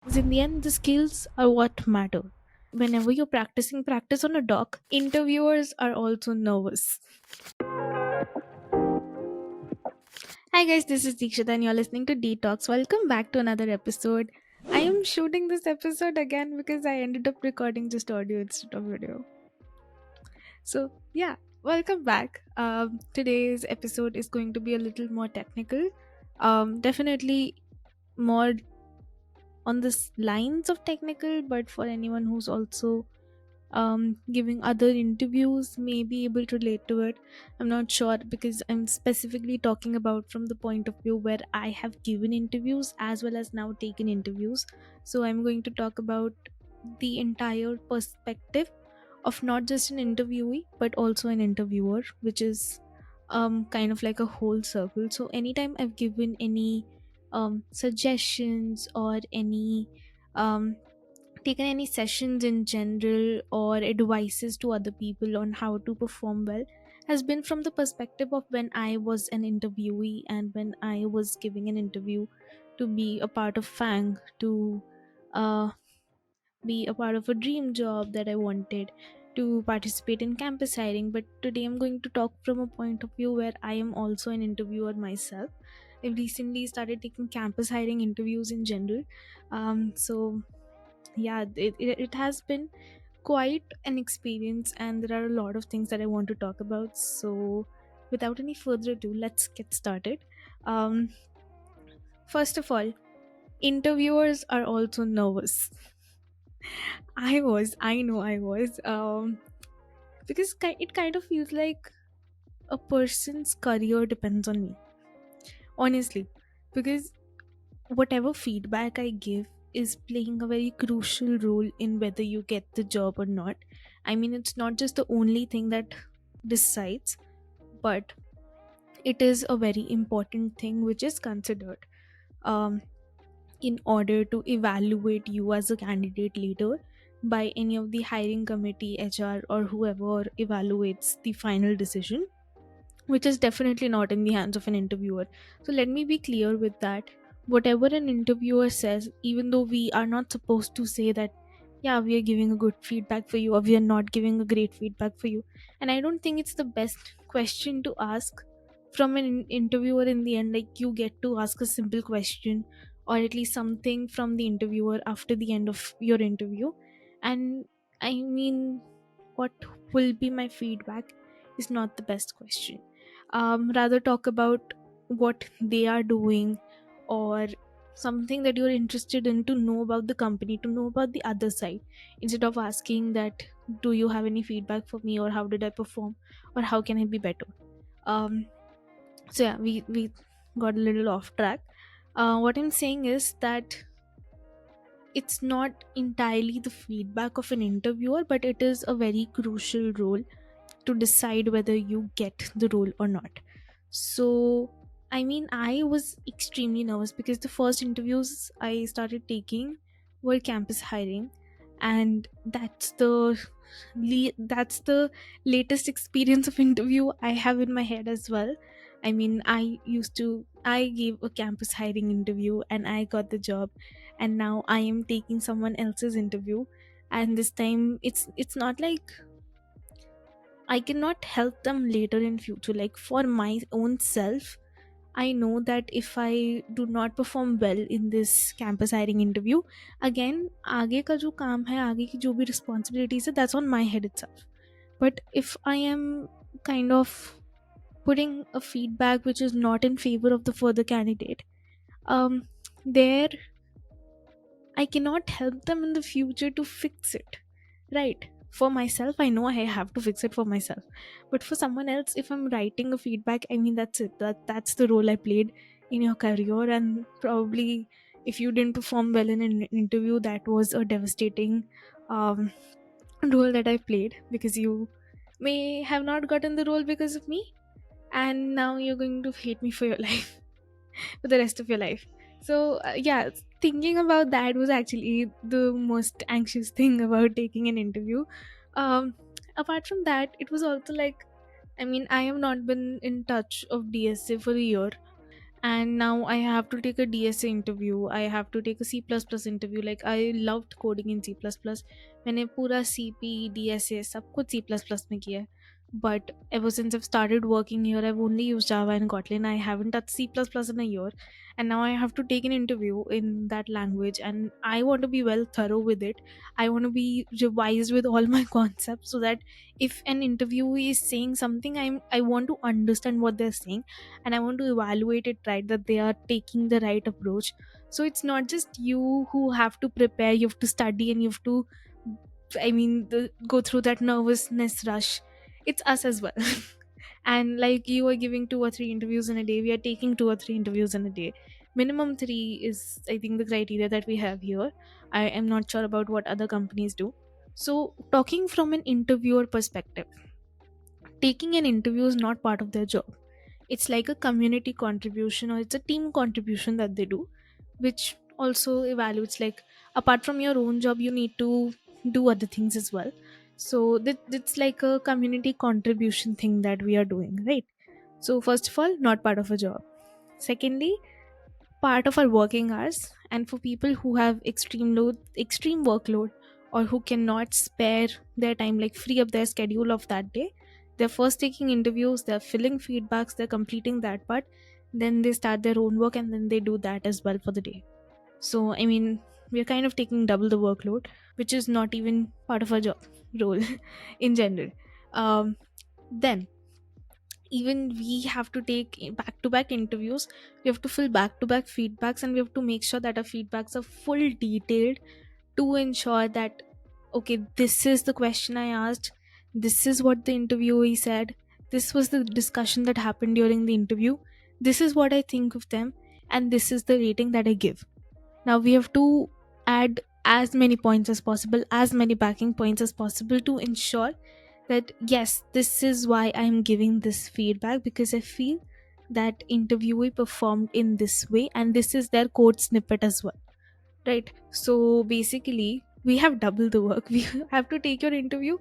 Because in the end, the skills are what matter. Whenever you're practicing, practice on a dock. Interviewers are also nervous. Hi guys, this is Deekshita and you're listening to Dee Talks. Welcome back to another episode. I am shooting this episode again because I ended up recording just audio instead of video. So yeah, welcome back. Today's episode is going to be a little more technical. Definitely more on the lines of technical, but for anyone who's also giving other interviews may be able to relate to it. I'm not sure because I'm specifically talking about from the point of view where I have given interviews as well as now taken interviews. So I'm going to talk about the entire perspective of not just an interviewee but also an interviewer, which is kind of like a whole circle. So anytime I've given any suggestions or any um, taken any sessions in general or advices to other people on how to perform well has been from the perspective of when I was an interviewee and when I was giving an interview to be a part of FANG, to uh, be a part of a dream job that I wanted, to participate in campus hiring. But today I'm going to talk from a point of view where I am also an interviewer myself. I've recently started taking campus hiring interviews in general. So yeah, it has been quite an experience and there are a lot of things that I want to talk about. So without any further ado, let's get started. um First of all, interviewers are also nervous. I know I was because it kind of feels like a person's career depends on me, honestly, because whatever feedback I give is playing a very crucial role in whether you get the job or not. I mean, it's not just the only thing that decides, but it is a very important thing which is considered um, in order to evaluate you as a candidate later by any of the hiring committee, HR, or whoever evaluates the final decision, which is definitely not in the hands of an interviewer. So let me be clear with that. Whatever an interviewer says, even though we are not supposed to say that, yeah, we are giving a good feedback for you or we are not giving a great feedback for you. And I don't think it's the best question to ask from an interviewer in the end. Like, you get to ask a simple question or at least something from the interviewer after the end of your interview. And I mean, what will be my feedback is not the best question. Rather talk about what they are doing or something that you're interested in, to know about the company, to know about the other side, instead of asking that, do you have any feedback for me, or how did I perform, or how can I be better. Um so yeah we got a little off track. What I'm saying is that it's not entirely the feedback of an interviewer, but it is a very crucial role to decide whether you get the role or not. So, I mean, I was extremely nervous because the first interviews I started taking were campus hiring, and that's the latest experience of interview I have in my head as well. I mean, I gave a campus hiring interview and I got the job, and now I am taking someone else's interview, and this time it's not like I cannot help them later in future. Like, for my own self, I know that if I do not perform well in this campus hiring interview, again, आगे का जो काम है, आगे की जो भी responsibilities है, that's on my head itself. But if I am kind of putting a feedback which is not in favor of the further candidate, there I cannot help them in the future to fix it, right? For myself, I know I have to fix it for myself. But for someone else, if I'm writing a feedback, I mean, that's it. That's the role I played in your career. And probably if you didn't perform well in an interview, that was a devastating um, role that I played, because you may have not gotten the role because of me. And now you're going to hate me for your life, for the rest of your life. So, yeah, thinking about that was actually the most anxious thing about taking an interview. Um, Apart from that, it was also like, I mean, I have not been in touch of DSA for a year, and now I have to take a DSA interview, I have to take a C++ interview. Like I loved coding in C++. मैंने पूरा CP DSA सब कुछ C++ में किया है. But ever since I've started working here, I've only used Java and Kotlin. I haven't touched C++ in a year, and now I have to take an interview in that language, and I want to be well thorough with it. I want to be revised with all my concepts, so that if an interviewee is saying something, I want to understand what they're saying, and I want to evaluate it right, that they are taking the right approach. So it's not just you who have to prepare, you have to study, and you have to, go through that nervousness rush. It's us as well. And like you are giving 2 or 3 interviews in a day, we are taking 2 or 3 interviews in a day. Minimum 3 is, I think, the criteria that we have here. I am not sure about what other companies do. So talking from an interviewer perspective, taking an interview is not part of their job. It's like a community contribution, or it's a team contribution that they do, which also evaluates, like, apart from your own job, you need to do other things as well. So it's like a community contribution thing that we are doing, right? So first of all, not part of a job. Secondly, part of our working hours. And for people who have extreme workload, or who cannot spare their time, like free up their schedule of that day, they're first taking interviews, they're filling feedbacks, they're completing that part, then they start their own work, and then they do that as well for the day. So we're kind of taking double the workload, which is not even part of our job role in general. Then even we have to take back to back interviews, we have to fill back to back feedbacks, and we have to make sure that our feedbacks are full detailed, to ensure that, okay, this is the question I asked, this is what the interviewee said, this was the discussion that happened during the interview, this is what I think of them, and this is the rating that I give. Now we have to add as many points as possible, as many backing points as possible, to ensure that yes, this is why I'm giving this feedback, because I feel that interviewee performed in this way, and this is their code snippet as well, right? So basically we have double the work. We have to take your interview,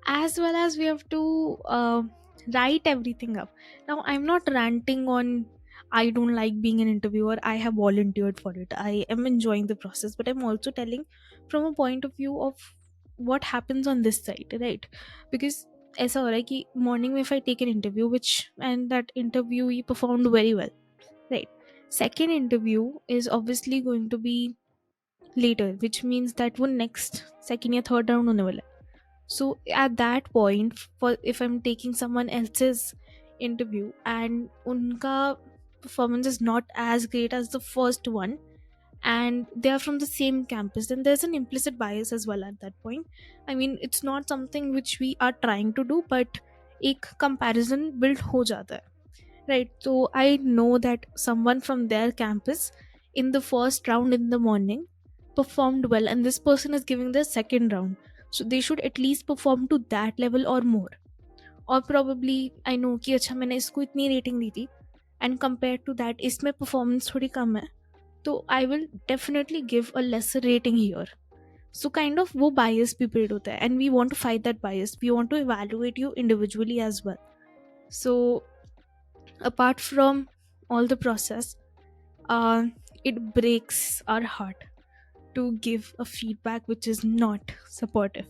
as well as we have to write everything up. Now I'm not ranting on, I don't like being an interviewer, I have volunteered for it, I am enjoying the process, but I'm also telling from a point of view of what happens on this side, right? Because ऐसा हो रहा है कि morning में if I take an interview, which and that interviewee performed very well, right? Second interview is obviously going to be later, which means that वो next second या third round होने वाला है. So at that point, for if I'm taking someone else's interview and उनका performance is not as great as the first one, and they are from the same campus, then there's an implicit bias as well at that point. It's not something which we are trying to do, but एक comparison built हो जाता है, right? So I know that someone from their campus in the first round in the morning performed well, and this person is giving the second round, so they should at least perform to that level or more. Or probably I know कि अच्छा मैंने इसको इतनी rating दी थी, and compared to that इसमें performance थोड़ी कम है, तो I will definitely give a lesser rating here. So kind of वो bias भी build होता है, and we want to fight that bias, we want to evaluate you individually as well. So apart from all the process, it breaks our heart to give a feedback which is not supportive.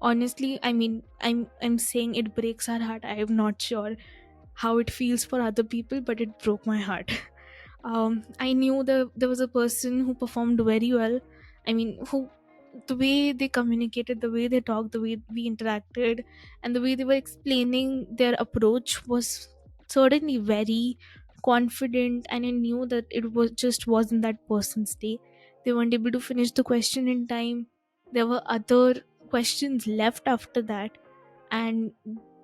Honestly, I'm saying it breaks our heart. I am not sure how it feels for other people, but it broke my heart. I knew there was a person who performed very well. Who, the way they communicated, the way they talked, the way we interacted, and the way they were explaining their approach was certainly very confident, and I knew that it was just wasn't that person's day. They weren't able to finish the question in time. There were other questions left after that, and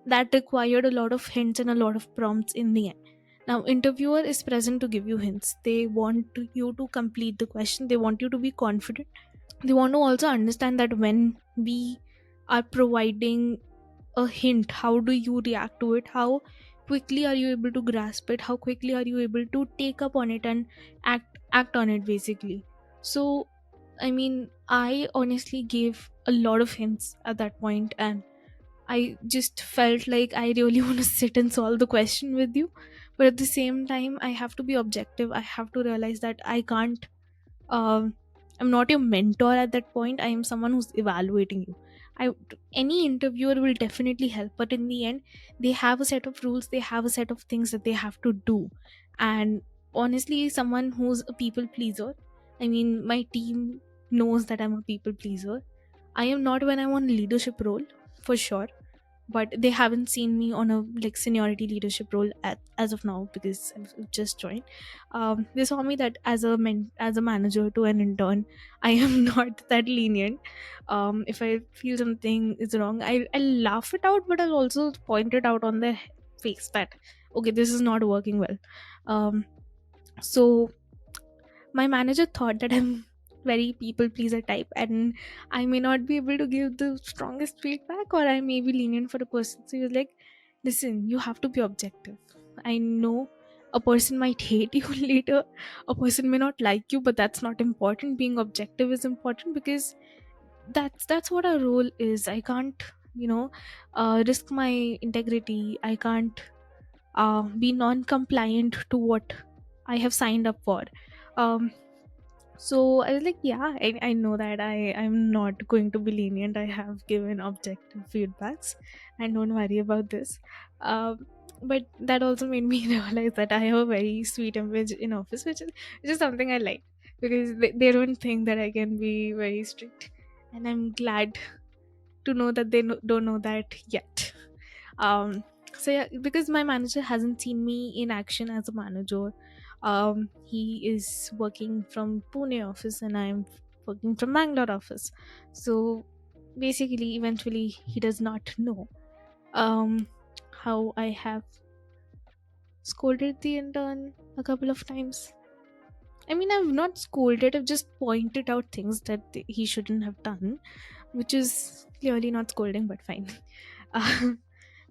that required a lot of hints and a lot of prompts in the end. Now interviewer is present to give you hints, they want you to complete the question, they want you to be confident, they want to also understand that when we are providing a hint, how do you react to it, how quickly are you able to grasp it, how quickly are you able to take up on it and act on it, basically. So I honestly gave a lot of hints at that point, and I just felt like I really want to sit and solve the question with you, but at the same time I have to be objective. I have to realize that I can't, um, I'm not your mentor at that point. I am someone who's evaluating you. I Any interviewer will definitely help, but in the end, they have a set of rules. They have a set of things that they have to do. And honestly, someone who's a people pleaser, I mean, my team knows that I'm a people pleaser. I am not when I'm on leadership role, for sure, but they haven't seen me on a like seniority leadership role as of now because I've just joined. They saw me that as a manager to an intern. I am not that lenient. If I feel something is wrong, I'll laugh it out, but I'll also point it out on their face that okay, this is not working well. So my manager thought that I'm very people pleaser type, and I may not be able to give the strongest feedback, or I may be lenient for a person. So he was like, listen, you have to be objective. I know a person might hate you later, a person may not like you, but that's not important. Being objective is important because that's what our role is. I can't, you know, risk my integrity. I can't be non-compliant to what I have signed up for. um so I was like, yeah, I know that I'm not going to be lenient. I have given objective feedbacks and don't worry about this. But that also made me realize that I have a very sweet image in office, which is something I like because they don't think that I can be very strict, and I'm glad to know that they don't know that yet. um so yeah, because my manager hasn't seen me in action as a manager. He is working from Pune office and I'm working from Bangalore office. So basically, eventually, he does not know um how I have scolded the intern a couple of times. I mean, I've not scolded, I've just pointed out things that he shouldn't have done, which is clearly not scolding, but fine. Uh,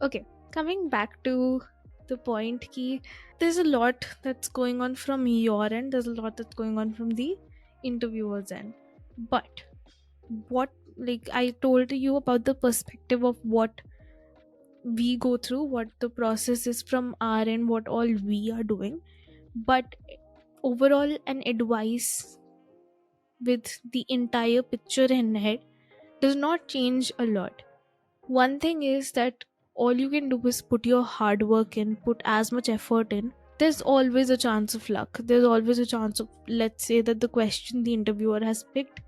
okay, coming back to the point key, there's a lot that's going on from your end, there's a lot that's going on from the interviewer's end. But what, like, I told you about the perspective of what we go through, what the process is from our end, what all we are doing. But overall, an advice with the entire picture in head does not change a lot. One thing is that all you can do is put your hard work in, put as much effort in. There's always a chance of luck. There's always a chance of, let's say, that the question the interviewer has picked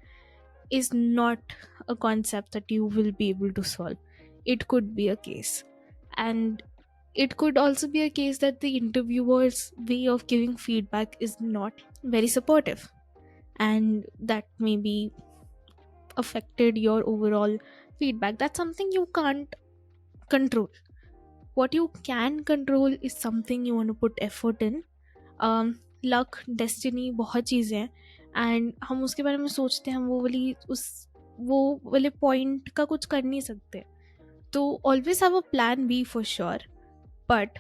is not a concept that you will be able to solve. It could be a case. And it could also be a case that the interviewer's way of giving feedback is not very supportive. And that may be affected your overall feedback. That's something you can't control. What you can control is something you want to put effort in. Luck destiny बहुत चीज़ें हैं and हम उसके बारे में सोचते हैं, हम वो वाले पॉइंट का कुछ कर नहीं सकते. तो always have a plan B for sure, but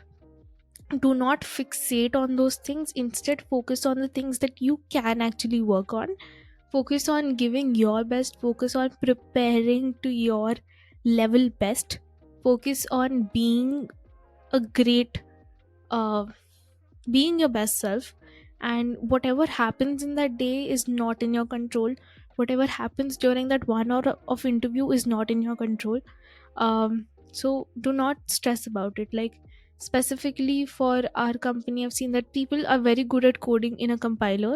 do not fixate on those things. Instead, focus on the things that you can actually work on. Focus on giving your best, focus on preparing to your level best, focus on being a great uh, being your best self. And whatever happens in that day is not in your control. Whatever happens during that 1 hour of interview is not in your control. So do not stress about it. Like, specifically for our company, I've seen that people are very good at coding in a compiler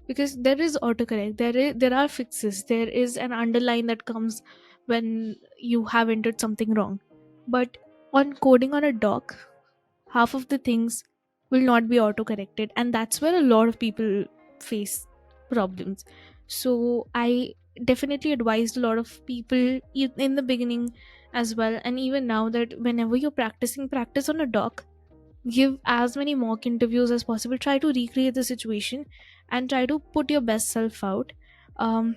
because there is autocorrect, there are fixes, there is an underline that comes when you have entered something wrong. But on coding on a doc, half of the things will not be auto corrected, and that's where a lot of people face problems. So I definitely advised a lot of people in the beginning as well, and even now, that whenever you're practicing, practice on a doc. Give as many mock interviews as possible, try to recreate the situation and try to put your best self out. um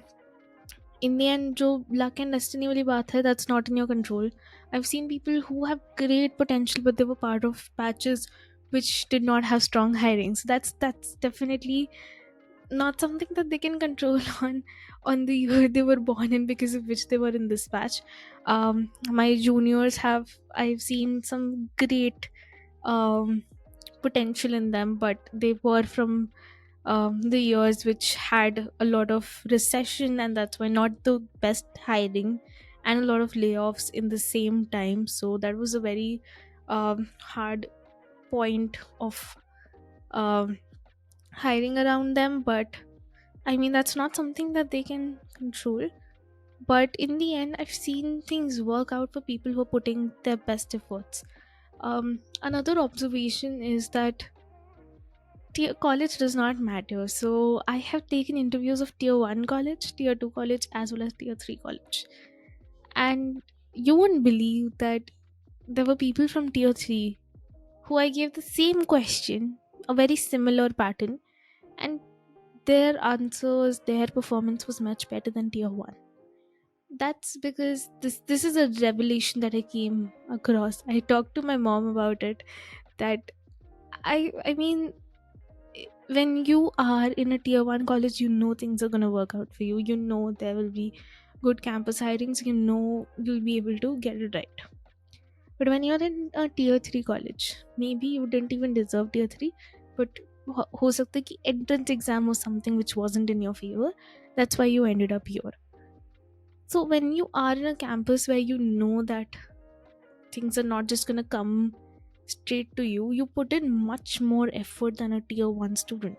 in the end, जो luck and destiny वाली बात है, that's not in your control. I've seen people who have great potential, but they were part of patches which did not have strong hiring. So that's definitely not something that they can control on the year they were born in, because of which they were in this patch. My juniors have, I've seen some great um potential in them, but they were from the years which had a lot of recession, and that's why not the best hiring and a lot of layoffs in the same time. So that was a very hard point of um, hiring around them. But I mean, that's not something that they can control. But in the end, I've seen things work out for people who are putting their best efforts. Another observation is that college does not matter. So I have taken interviews of tier 1 college, tier 2 college, as well as tier 3 college. And you won't believe that there were people from tier 3 who I gave the same question, a very similar pattern, and their answers, their performance was much better than tier 1. That's because this is a revelation that I came across. I talked to my mom about it, that I mean, when you are in a tier 1 college, you know things are going to work out for you. You know there will be good campus hirings, you know you'll be able to get it right. But when you're in a tier 3 college, maybe you didn't even deserve tier 3, but हो सकता है कि entrance exam was something which wasn't in your favor, that's why you ended up here. So when you are in a campus where you know that things are not just going to come straight to you, you put in much more effort than a tier 1 student.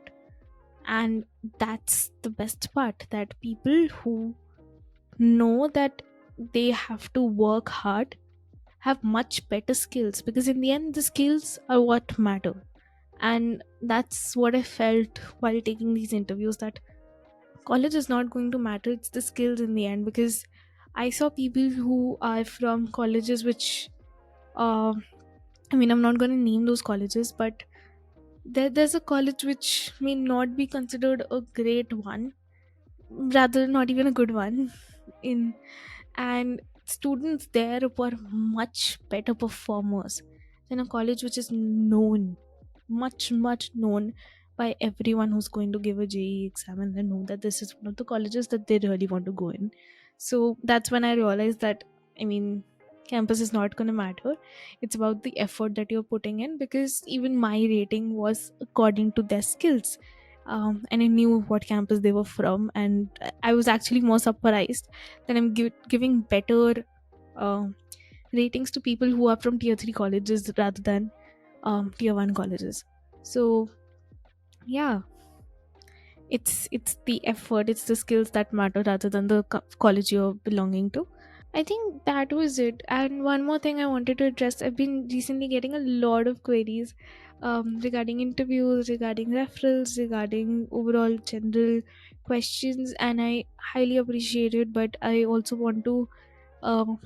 And that's the best part, that people who know that they have to work hard have much better skills, because in the end the skills are what matter. And that's what I felt while taking these interviews, that college is not going to matter, it's the skills in the end. Because I saw people who are from colleges which uh, I mean, I'm not going to name those colleges, but there's a college which may not be considered a great one, rather not even a good one, in and students there were much better performers than a college which is known, much known by everyone who's going to give a JEE exam, and they know that this is one of the colleges that they really want to go in. So that's when I realized that, I mean, campus is not going to matter, it's about the effort that you're putting in. Because even my rating was according to their skills, and I knew what campus they were from, and I was actually more surprised that I'm giving better uh, ratings to people who are from tier 3 colleges rather than tier 1 colleges. So yeah, it's the effort, it's the skills that matter rather than the college you're belonging to. I think that was it. And one more thing I wanted to address, I've been recently getting a lot of queries regarding interviews, regarding referrals, regarding overall general questions, and I highly appreciate it. But I also want to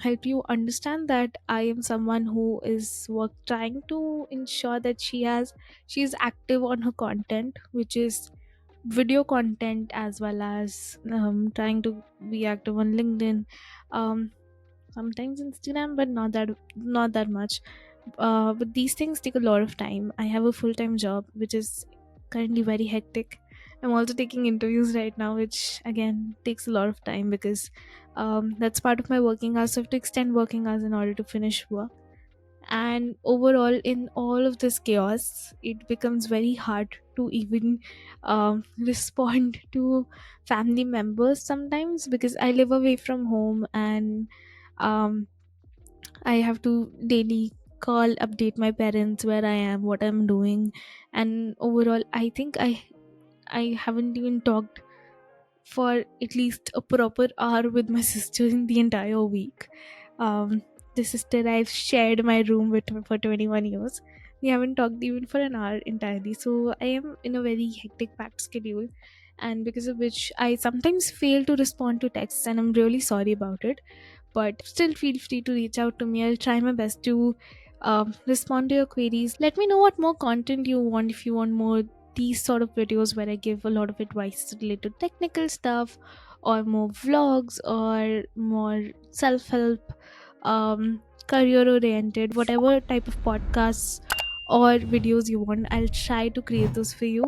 help you understand that I am someone who is trying to ensure that she's active on her content, which is video content, as well as trying to be active on LinkedIn, um, sometimes Instagram, but not that much. But these things take a lot of time. I have a full-time job which is currently very hectic. I'm also taking interviews right now, which again takes a lot of time, because that's part of my working hours. So I have to extend working hours in order to finish work. And overall, in all of this chaos, it becomes very hard to even respond to family members sometimes, because I live away from home, and um, I have to daily call, update my parents where I am, what I'm doing. And overall, I think I haven't even talked for at least a proper hour with my sister in the entire week. Um, the sister I've shared my room with for 21 years. We haven't talked even for an hour entirely. So I am in a very hectic, packed schedule. And because of which, I sometimes fail to respond to texts, and I'm really sorry about it. But still, feel free to reach out to me. I'll try my best to respond to your queries. Let me know what more content you want, if you want more these sort of videos where I give a lot of advice related to technical stuff, or more vlogs, or more self-help, career oriented, whatever type of podcasts or videos you want, I'll try to create those for you.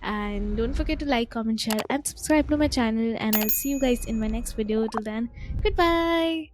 And don't forget to like, comment, share, and subscribe to my channel, and I'll see you guys in my next video. Till then, goodbye.